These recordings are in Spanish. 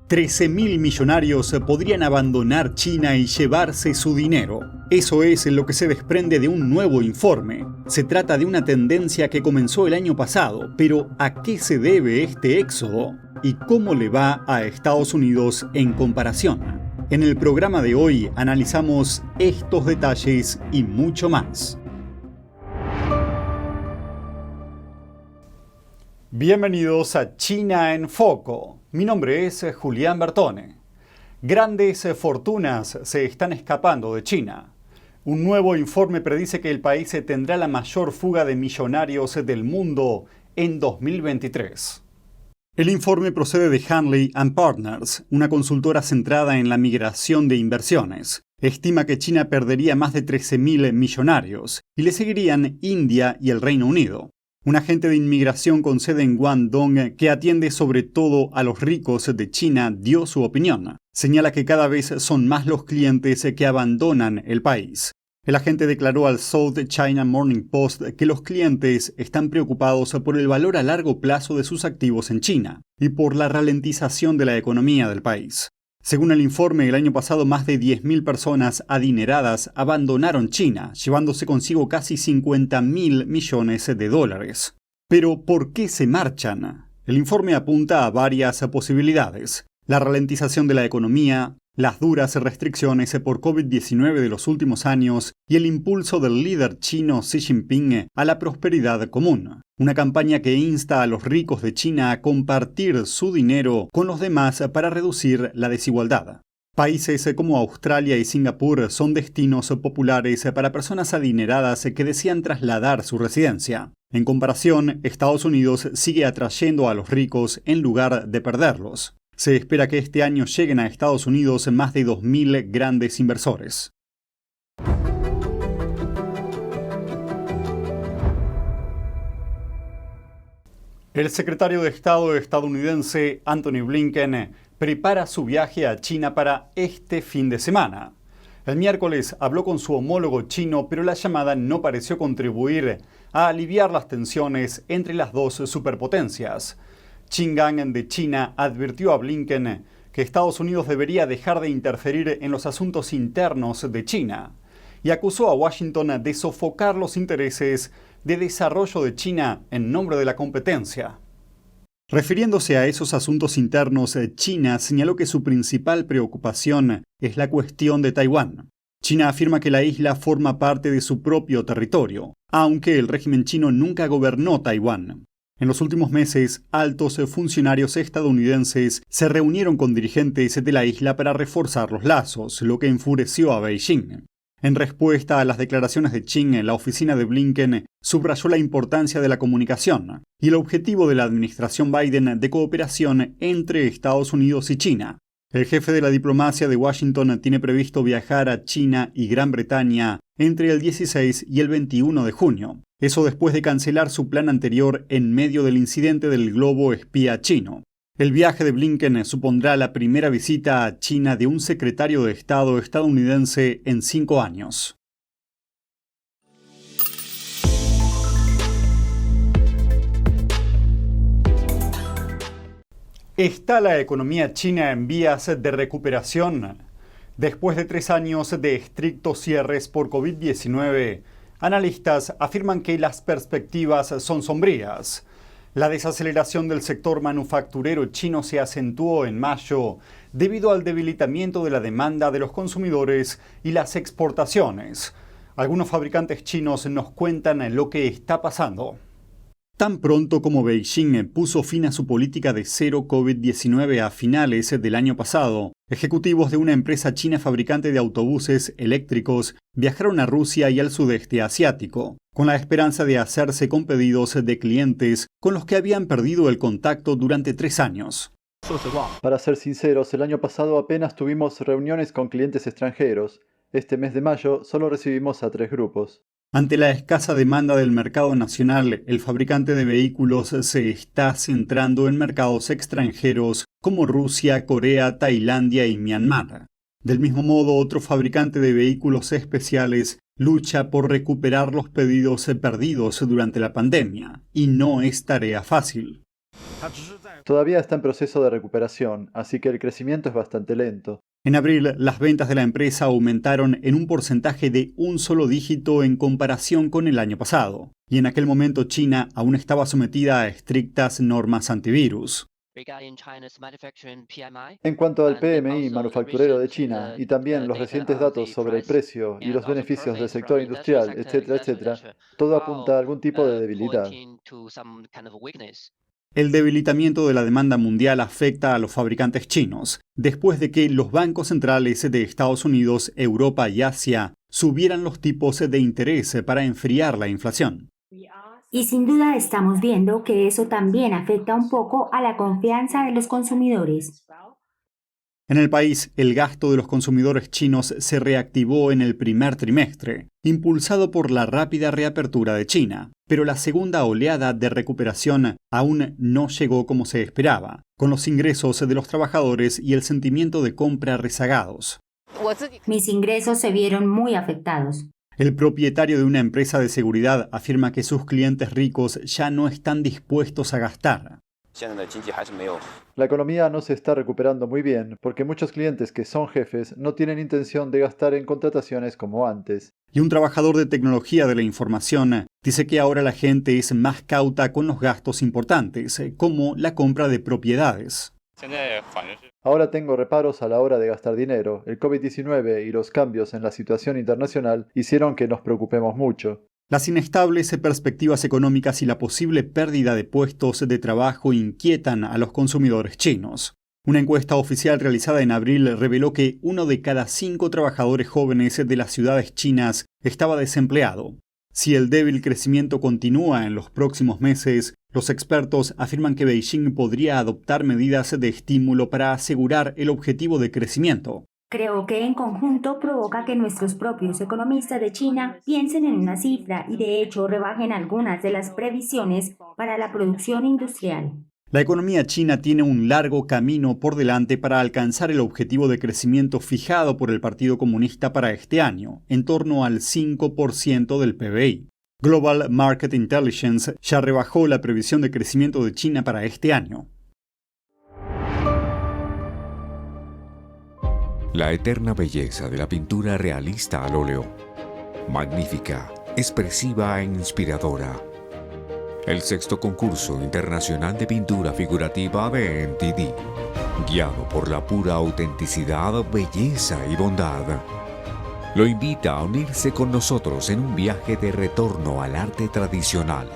13.000 millonarios podrían abandonar China y llevarse su dinero. Eso es lo que se desprende de un nuevo informe. Se trata de una tendencia que comenzó el año pasado, pero ¿a qué se debe este éxodo? ¿Y cómo le va a Estados Unidos en comparación? En el programa de hoy analizamos estos detalles y mucho más. Bienvenidos a China en Foco. Mi nombre es Julián Bertone. Grandes fortunas se están escapando de China. Un nuevo informe predice que el país tendrá la mayor fuga de millonarios del mundo en 2023. El informe procede de Hanley & Partners, una consultora centrada en la migración de inversiones. Estima que China perdería más de 13.000 millonarios y le seguirían India y el Reino Unido. Un agente de inmigración con sede en Guangdong, que atiende sobre todo a los ricos de China, dio su opinión. Señala que cada vez son más los clientes que abandonan el país. El agente declaró al South China Morning Post que los clientes están preocupados por el valor a largo plazo de sus activos en China y por la ralentización de la economía del país. Según el informe, el año pasado más de 10.000 personas adineradas abandonaron China, llevándose consigo casi 50.000 millones de dólares. Pero, ¿por qué se marchan? El informe apunta a varias posibilidades: la ralentización de la economía, las duras restricciones por COVID-19 de los últimos años y el impulso del líder chino Xi Jinping a la prosperidad común. Una campaña que insta a los ricos de China a compartir su dinero con los demás para reducir la desigualdad. Países como Australia y Singapur son destinos populares para personas adineradas que desean trasladar su residencia. En comparación, Estados Unidos sigue atrayendo a los ricos en lugar de perderlos. Se espera que este año lleguen a Estados Unidos más de 2.000 grandes inversores. El secretario de Estado estadounidense Antony Blinken prepara su viaje a China para este fin de semana. El miércoles habló con su homólogo chino, pero la llamada no pareció contribuir a aliviar las tensiones entre las dos superpotencias. Qin Gang de China advirtió a Blinken que Estados Unidos debería dejar de interferir en los asuntos internos de China y acusó a Washington de sofocar los intereses de desarrollo de China en nombre de la competencia. Refiriéndose a esos asuntos internos, China señaló que su principal preocupación es la cuestión de Taiwán. China afirma que la isla forma parte de su propio territorio, aunque el régimen chino nunca gobernó Taiwán. En los últimos meses, altos funcionarios estadounidenses se reunieron con dirigentes de la isla para reforzar los lazos, lo que enfureció a Beijing. En respuesta a las declaraciones de Qin, la oficina de Blinken subrayó la importancia de la comunicación y el objetivo de la administración Biden de cooperación entre Estados Unidos y China. El jefe de la diplomacia de Washington tiene previsto viajar a China y Gran Bretaña entre el 16 y el 21 de junio. Eso después de cancelar su plan anterior en medio del incidente del globo espía chino. El viaje de Blinken supondrá la primera visita a China de un secretario de Estado estadounidense en 5 años. ¿Está la economía china en vías de recuperación? Después de 3 años de estrictos cierres por COVID-19, analistas afirman que las perspectivas son sombrías. La desaceleración del sector manufacturero chino se acentuó en mayo debido al debilitamiento de la demanda de los consumidores y las exportaciones. Algunos fabricantes chinos nos cuentan lo que está pasando. Tan pronto como Beijing puso fin a su política de cero COVID-19 a finales del año pasado, ejecutivos de una empresa china fabricante de autobuses eléctricos viajaron a Rusia y al sudeste asiático, con la esperanza de hacerse con pedidos de clientes con los que habían perdido el contacto durante 3 años. Para ser sinceros, el año pasado apenas tuvimos reuniones con clientes extranjeros. Este mes de mayo solo recibimos a 3 grupos. Ante la escasa demanda del mercado nacional, el fabricante de vehículos se está centrando en mercados extranjeros como Rusia, Corea, Tailandia y Myanmar. Del mismo modo, otro fabricante de vehículos especiales lucha por recuperar los pedidos perdidos durante la pandemia, y no es tarea fácil. Todavía está en proceso de recuperación, así que el crecimiento es bastante lento. En abril, las ventas de la empresa aumentaron en un porcentaje de un solo dígito en comparación con el año pasado, y en aquel momento China aún estaba sometida a estrictas normas antivirus. En cuanto al PMI manufacturero de China y también los recientes datos sobre el precio y los beneficios del sector industrial, etcétera, todo apunta a algún tipo de debilidad. El debilitamiento de la demanda mundial afecta a los fabricantes chinos, después de que los bancos centrales de Estados Unidos, Europa y Asia subieran los tipos de interés para enfriar la inflación. Y sin duda estamos viendo que eso también afecta un poco a la confianza de los consumidores. En el país, el gasto de los consumidores chinos se reactivó en el primer trimestre, impulsado por la rápida reapertura de China, pero la segunda oleada de recuperación aún no llegó como se esperaba, con los ingresos de los trabajadores y el sentimiento de compra rezagados. Mis ingresos se vieron muy afectados. El propietario de una empresa de seguridad afirma que sus clientes ricos ya no están dispuestos a gastar. La economía no se está recuperando muy bien porque muchos clientes que son jefes no tienen intención de gastar en contrataciones como antes. Y un trabajador de tecnología de la información dice que ahora la gente es más cauta con los gastos importantes, como la compra de propiedades. Ahora tengo reparos a la hora de gastar dinero. El COVID-19 y los cambios en la situación internacional hicieron que nos preocupemos mucho. Las inestables perspectivas económicas y la posible pérdida de puestos de trabajo inquietan a los consumidores chinos. Una encuesta oficial realizada en abril reveló que 1 de cada 5 trabajadores jóvenes de las ciudades chinas estaba desempleado. Si el débil crecimiento continúa en los próximos meses, los expertos afirman que Beijing podría adoptar medidas de estímulo para asegurar el objetivo de crecimiento. Creo que en conjunto provoca que nuestros propios economistas de China piensen en una cifra y de hecho rebajen algunas de las previsiones para la producción industrial. La economía china tiene un largo camino por delante para alcanzar el objetivo de crecimiento fijado por el Partido Comunista para este año, en torno al 5% del PBI. Global Market Intelligence ya rebajó la previsión de crecimiento de China para este año. La eterna belleza de la pintura realista al óleo. Magnífica, expresiva e inspiradora. El 6º concurso internacional de pintura figurativa de NTD, guiado por la pura autenticidad, belleza y bondad, lo invita a unirse con nosotros en un viaje de retorno al arte tradicional.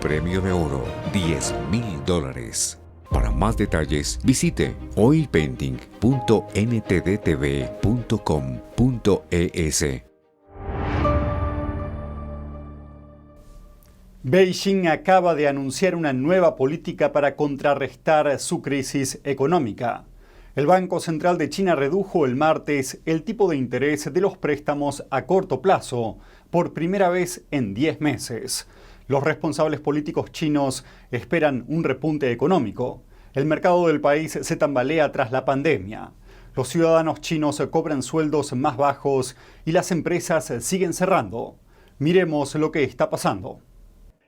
Premio de oro, $10,000. Para más detalles, visite oilpainting.ntdtv.com.es. Beijing acaba de anunciar una nueva política para contrarrestar su crisis económica. El Banco Central de China redujo el martes el tipo de interés de los préstamos a corto plazo por primera vez en 10 meses. Los responsables políticos chinos esperan un repunte económico. El mercado del país se tambalea tras la pandemia. Los ciudadanos chinos cobran sueldos más bajos y las empresas siguen cerrando. Miremos lo que está pasando.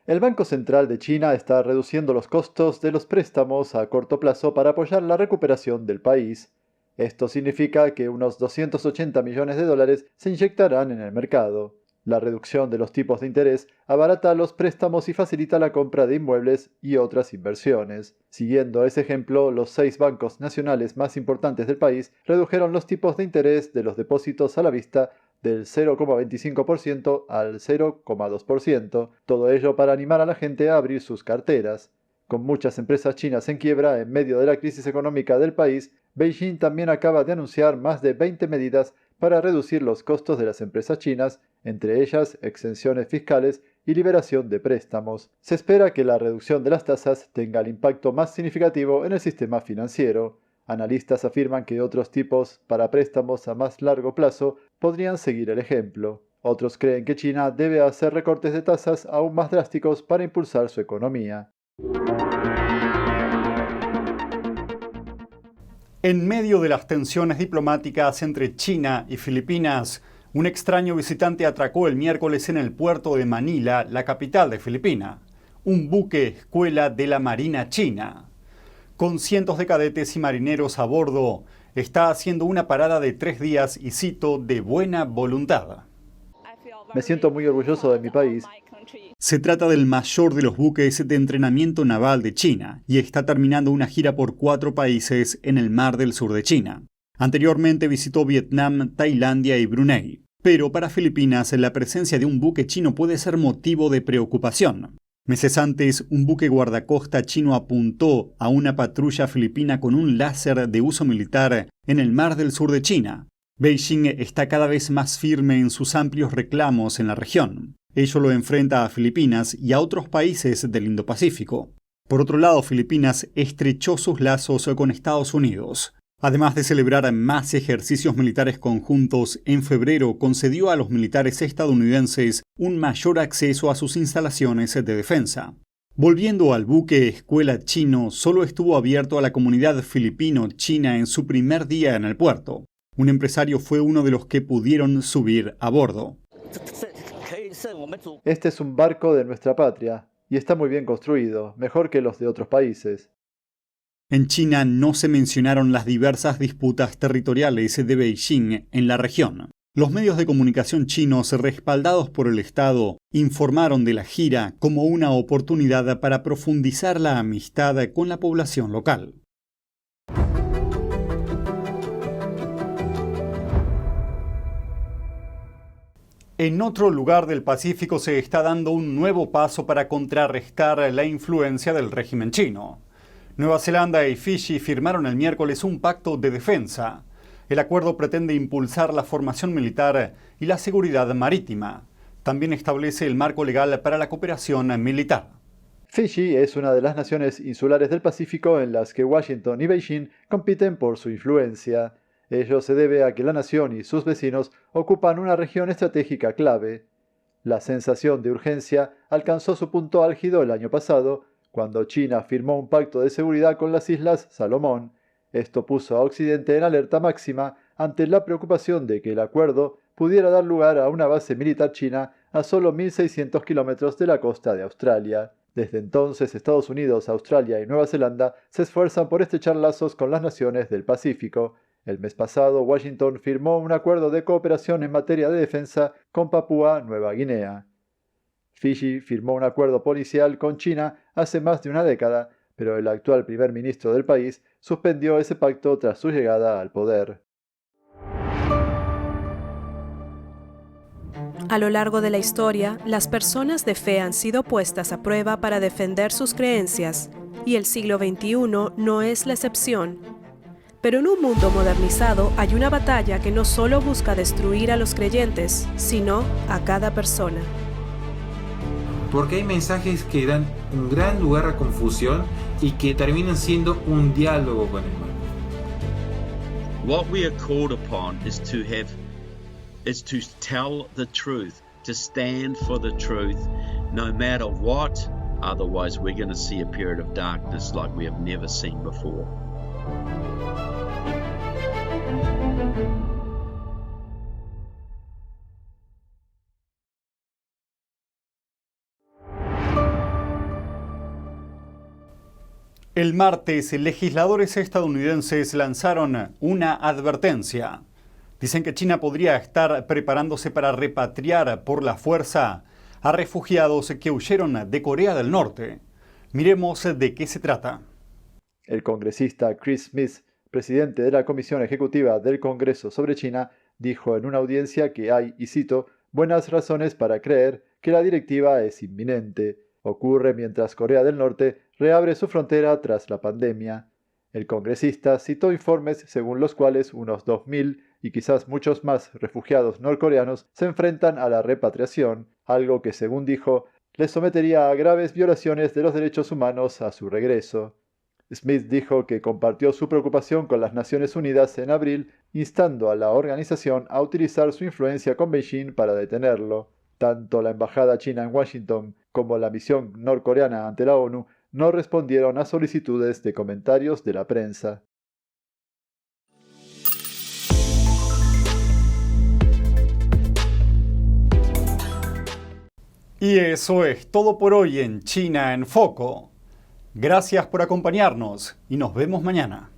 El Banco Central de China está reduciendo los costos de los préstamos a corto plazo para apoyar la recuperación del país. Esto significa que unos $280 millones se inyectarán en el mercado. La reducción de los tipos de interés abarata los préstamos y facilita la compra de inmuebles y otras inversiones. Siguiendo ese ejemplo, los 6 bancos nacionales más importantes del país redujeron los tipos de interés de los depósitos a la vista del 0,25% al 0,2%, todo ello para animar a la gente a abrir sus carteras. Con muchas empresas chinas en quiebra en medio de la crisis económica del país, Beijing también acaba de anunciar más de 20 medidas para reducir los costos de las empresas chinas, entre ellas exenciones fiscales y liberación de préstamos. Se espera que la reducción de las tasas tenga el impacto más significativo en el sistema financiero. Analistas afirman que otros tipos para préstamos a más largo plazo podrían seguir el ejemplo. Otros creen que China debe hacer recortes de tasas aún más drásticos para impulsar su economía. En medio de las tensiones diplomáticas entre China y Filipinas, un extraño visitante atracó el miércoles en el puerto de Manila, la capital de Filipinas. un buque escuela de la Marina China. Con cientos de cadetes y marineros a bordo, está haciendo una parada de 3 días y cito, de buena voluntad. Me siento muy orgulloso de mi país. Se trata del mayor de los buques de entrenamiento naval de China y está terminando una gira por 4 países en el Mar del Sur de China. Anteriormente visitó Vietnam, Tailandia y Brunei. Pero para Filipinas la presencia de un buque chino puede ser motivo de preocupación. Meses antes, un buque guardacosta chino apuntó a una patrulla filipina con un láser de uso militar en el Mar del Sur de China. Beijing está cada vez más firme en sus amplios reclamos en la región. Ello lo enfrenta a Filipinas y a otros países del Indo-Pacífico. Por otro lado, Filipinas estrechó sus lazos con Estados Unidos. Además de celebrar más ejercicios militares conjuntos, en febrero concedió a los militares estadounidenses un mayor acceso a sus instalaciones de defensa. Volviendo al buque escuela chino, solo estuvo abierto a la comunidad filipino-china en su primer día en el puerto. Un empresario fue uno de los que pudieron subir a bordo. Este es un barco de nuestra patria y está muy bien construido, mejor que los de otros países. En China no se mencionaron las diversas disputas territoriales de Beijing en la región. Los medios de comunicación chinos, respaldados por el Estado, informaron de la gira como una oportunidad para profundizar la amistad con la población local. En otro lugar del Pacífico se está dando un nuevo paso para contrarrestar la influencia del régimen chino. Nueva Zelanda y Fiji firmaron el miércoles un pacto de defensa. El acuerdo pretende impulsar la formación militar y la seguridad marítima. También establece el marco legal para la cooperación militar. Fiji es una de las naciones insulares del Pacífico en las que Washington y Beijing compiten por su influencia. Ello se debe a que la nación y sus vecinos ocupan una región estratégica clave. La sensación de urgencia alcanzó su punto álgido el año pasado, cuando China firmó un pacto de seguridad con las Islas Salomón. Esto puso a Occidente en alerta máxima ante la preocupación de que el acuerdo pudiera dar lugar a una base militar china a solo 1.600 kilómetros de la costa de Australia. Desde entonces, Estados Unidos, Australia y Nueva Zelanda se esfuerzan por estrechar lazos con las naciones del Pacífico. El mes pasado, Washington firmó un acuerdo de cooperación en materia de defensa con Papúa Nueva Guinea. Fiji firmó un acuerdo policial con China hace más de una década, pero el actual primer ministro del país suspendió ese pacto tras su llegada al poder. A lo largo de la historia, las personas de fe han sido puestas a prueba para defender sus creencias, y el siglo XXI no es la excepción. Pero en un mundo modernizado hay una batalla que no solo busca destruir a los creyentes, sino a cada persona. Porque hay mensajes que dan un gran lugar a confusión y que terminan siendo un diálogo con el mal. What we are called upon is to tell the truth, to stand for the truth, no matter what. Otherwise, we're going to see a period of darkness like we have never seen before. El martes, legisladores estadounidenses lanzaron una advertencia. Dicen que China podría estar preparándose para repatriar por la fuerza a refugiados que huyeron de Corea del Norte. Miremos de qué se trata. El congresista Chris Smith, presidente de la Comisión Ejecutiva del Congreso sobre China, dijo en una audiencia que hay, y cito, buenas razones para creer que la directiva es inminente. Ocurre mientras Corea del Norte reabre su frontera tras la pandemia. El congresista citó informes según los cuales unos 2.000 y quizás muchos más refugiados norcoreanos se enfrentan a la repatriación, algo que, según dijo, les sometería a graves violaciones de los derechos humanos a su regreso. Smith dijo que compartió su preocupación con las Naciones Unidas en abril, instando a la organización a utilizar su influencia con Beijing para detenerlo. Tanto la embajada china en Washington como la misión norcoreana ante la ONU no respondieron a solicitudes de comentarios de la prensa. Y eso es todo por hoy en China en Foco. Gracias por acompañarnos y nos vemos mañana.